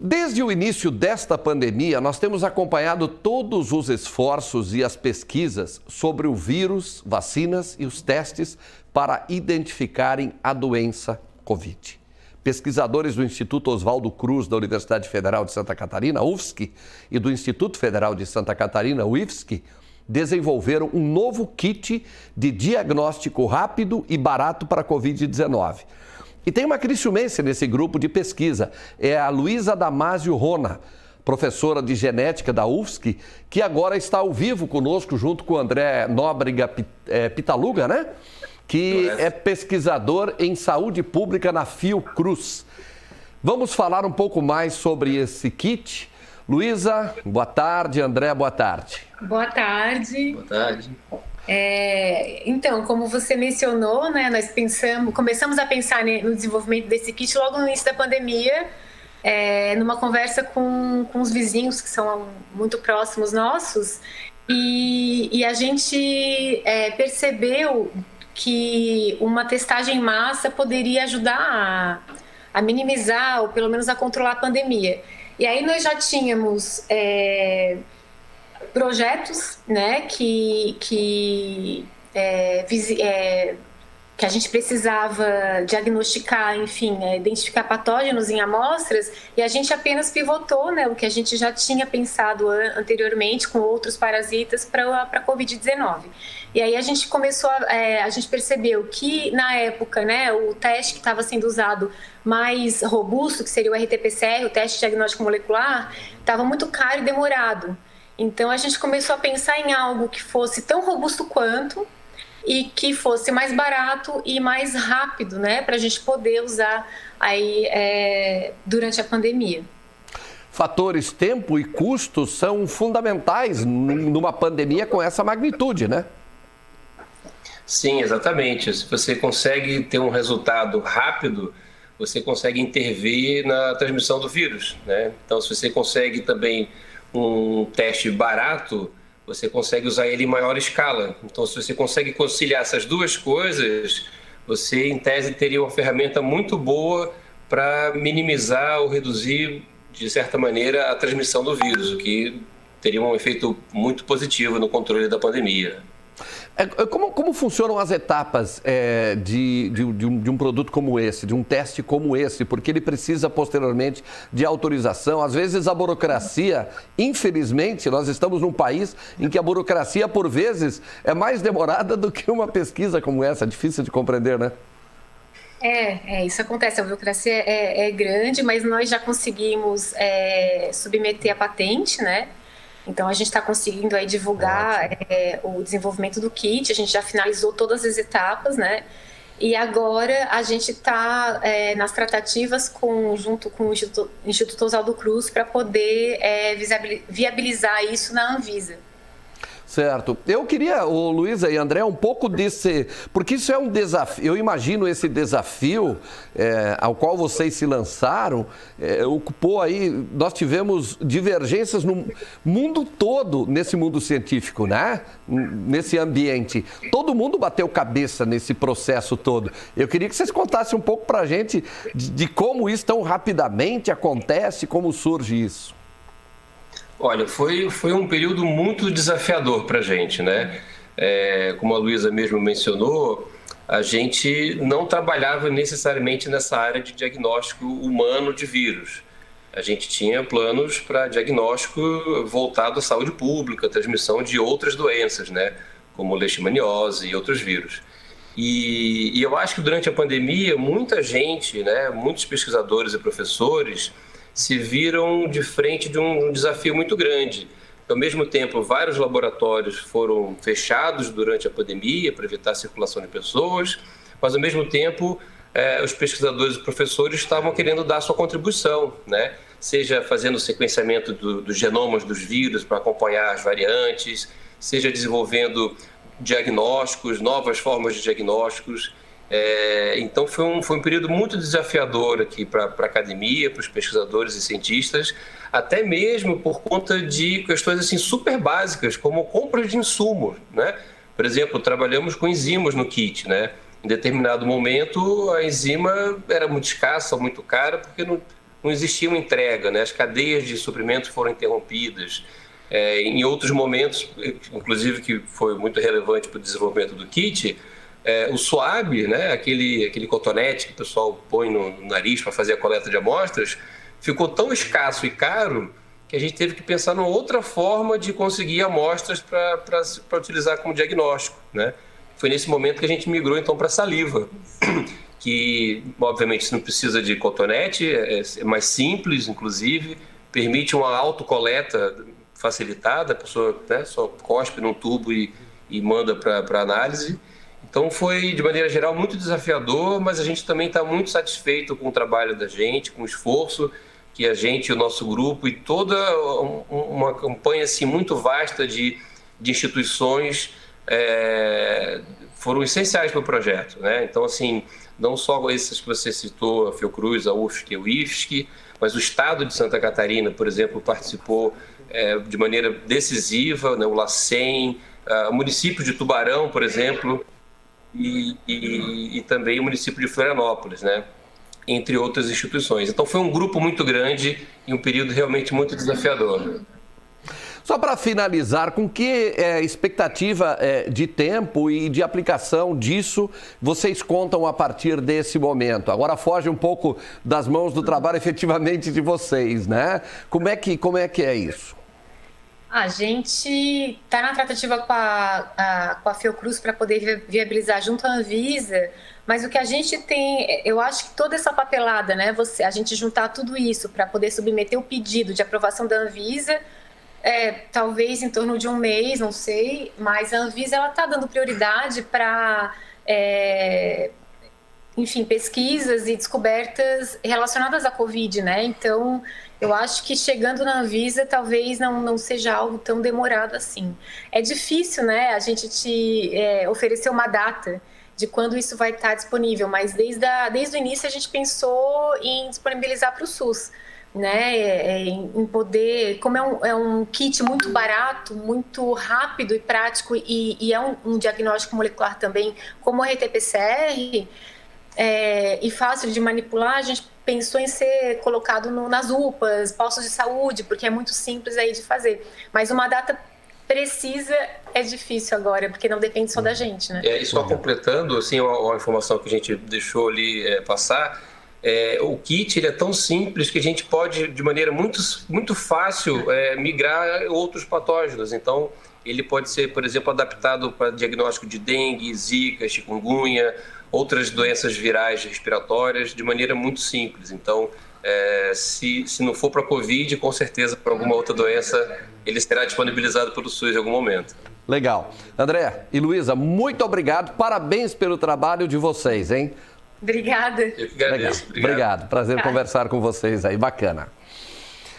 Desde o início desta pandemia, nós temos acompanhado todos os esforços e as pesquisas sobre o vírus, vacinas e os testes para identificarem a doença Covid. Pesquisadores do Instituto Oswaldo Cruz, da Universidade Federal de Santa Catarina, UFSC, e do Instituto Federal de Santa Catarina, UIFSC, desenvolveram um novo kit de diagnóstico rápido e barato para a Covid-19. E tem uma criciumense nesse grupo de pesquisa, é a Luísa Damasio Rona, professora de genética da UFSC, que agora está ao vivo conosco, junto com o André Nóbrega Pitaluga, né? Que é pesquisador em saúde pública na Fiocruz. Vamos falar um pouco mais sobre esse kit. Luísa, boa tarde. André, boa tarde. Boa tarde. Boa tarde. Então, como você mencionou, né, nós começamos a pensar no desenvolvimento desse kit logo no início da pandemia, numa conversa com os vizinhos que são muito próximos nossos, e a gente percebeu que uma testagem em massa poderia ajudar a minimizar ou pelo menos a controlar a pandemia. E aí nós já tínhamos projetos, né, que a gente precisava diagnosticar, enfim, identificar patógenos em amostras, e a gente apenas pivotou, né, o que a gente já tinha pensado anteriormente com outros parasitas para a Covid-19. E aí a gente a gente percebeu que na época, né, o teste que estava sendo usado mais robusto, que seria o RT-PCR, o teste diagnóstico molecular, estava muito caro e demorado. Então a gente começou a pensar em algo que fosse tão robusto quanto e que fosse mais barato e mais rápido, né, para a gente poder usar aí durante a pandemia. Fatores tempo e custo são fundamentais numa pandemia com essa magnitude, né? Sim, exatamente. Se você consegue ter um resultado rápido, você consegue intervir na transmissão do vírus, né? Então, se você consegue também um teste barato, você consegue usar ele em maior escala. Então, se você consegue conciliar essas duas coisas, você, em tese, teria uma ferramenta muito boa para minimizar ou reduzir, de certa maneira, a transmissão do vírus, o que teria um efeito muito positivo no controle da pandemia. Como funcionam as etapas de um produto como esse, de um teste como esse? Porque ele precisa posteriormente de autorização. Às vezes a burocracia, infelizmente, nós estamos num país em que a burocracia, por vezes, é mais demorada do que uma pesquisa como essa. Difícil de compreender, né? Isso acontece. A burocracia é grande, mas nós já conseguimos submeter a patente, né? Então, a gente está conseguindo aí divulgar o desenvolvimento do kit, a gente já finalizou todas as etapas, né? E agora a gente está nas tratativas junto com o Instituto Oswaldo Cruz para poder viabilizar isso na Anvisa. Certo. Eu queria, Luísa e André, um pouco desse... Porque isso é um desafio, eu imagino esse desafio ao qual vocês se lançaram, ocupou aí... Nós tivemos divergências no mundo todo, nesse mundo científico, né? Nesse ambiente. Todo mundo bateu cabeça nesse processo todo. Eu queria que vocês contassem um pouco para a gente de como isso tão rapidamente acontece, como surge isso. Olha, foi um período muito desafiador para a gente, né? Como a Luísa mesmo mencionou, a gente não trabalhava necessariamente nessa área de diagnóstico humano de vírus. A gente tinha planos para diagnóstico voltado à saúde pública, transmissão de outras doenças, né? Como leishmaniose e outros vírus. E eu acho que durante a pandemia, muita gente, né? Muitos pesquisadores e professores se viram de frente de um desafio muito grande. Ao mesmo tempo, vários laboratórios foram fechados durante a pandemia para evitar a circulação de pessoas, mas ao mesmo tempo os pesquisadores e professores estavam querendo dar sua contribuição, né? Seja fazendo o sequenciamento dos genomas dos vírus para acompanhar as variantes, seja desenvolvendo diagnósticos, novas formas de diagnósticos. Então foi um período muito desafiador aqui para a academia, para os pesquisadores e cientistas, até mesmo por conta de questões assim, super básicas, como compra de insumos, né? Por exemplo, trabalhamos com enzimas no kit, né? Em determinado momento a enzima era muito escassa, muito cara, porque não existia uma entrega, né? As cadeias de suprimentos foram interrompidas. Em outros momentos, inclusive que foi muito relevante para o desenvolvimento do kit, o suave, né? aquele cotonete que o pessoal põe no nariz para fazer a coleta de amostras, ficou tão escasso e caro que a gente teve que pensar numa outra forma de conseguir amostras para utilizar como diagnóstico, né? Foi nesse momento que a gente migrou então para a saliva, que obviamente você não precisa de cotonete, é mais simples, inclusive, permite uma autocoleta facilitada, a pessoa, né, só cospe num tubo e manda para análise. Então foi, de maneira geral, muito desafiador, mas a gente também está muito satisfeito com o trabalho da gente, com o esforço que a gente, o nosso grupo e toda uma campanha assim, muito vasta de instituições foram essenciais para o projeto, né? Então, assim, não só esses que você citou, a Fiocruz, a UFSC e o IFSC, mas o Estado de Santa Catarina, por exemplo, participou de maneira decisiva, né? O LACEN, o município de Tubarão, por exemplo, e também o município de Florianópolis, né? Entre outras instituições. Então foi um grupo muito grande e um período realmente muito desafiador. Só para finalizar, com que expectativa de tempo e de aplicação disso vocês contam a partir desse momento? Agora foge um pouco das mãos do trabalho efetivamente de vocês, né? Como é que é isso? A gente está na tratativa com a Fiocruz para poder viabilizar junto à Anvisa, mas o que a gente tem, eu acho que toda essa papelada, né, a gente juntar tudo isso para poder submeter o pedido de aprovação da Anvisa, talvez em torno de um mês, não sei, mas a Anvisa ela está dando prioridade para, enfim, pesquisas e descobertas relacionadas à Covid, né? Então, eu acho que chegando na Anvisa talvez não seja algo tão demorado assim. É difícil, né, a gente te oferecer uma data de quando isso vai estar disponível, mas desde o início a gente pensou em disponibilizar para o SUS, né, em poder, como é um kit muito barato, muito rápido e prático e é um diagnóstico molecular também, como o RT-PCR, e fácil de manipular, a gente pensou em ser colocado nas UPAs, postos de saúde, porque é muito simples aí de fazer. Mas uma data precisa é difícil agora, porque não depende só da gente, né? E só completando, assim, uma informação que a gente deixou ali passar, o kit ele é tão simples que a gente pode, de maneira muito fácil, migrar outros patógenos. Então, ele pode ser, por exemplo, adaptado para diagnóstico de dengue, zika, chikungunya, outras doenças virais respiratórias, de maneira muito simples. Então, se não for para a Covid, com certeza para alguma outra doença, ele será disponibilizado pelo SUS em algum momento. Legal. André e Luísa, muito obrigado. Parabéns pelo trabalho de vocês, hein? Obrigada. Eu que agradeço. Obrigado. Prazer conversar com vocês aí. Bacana.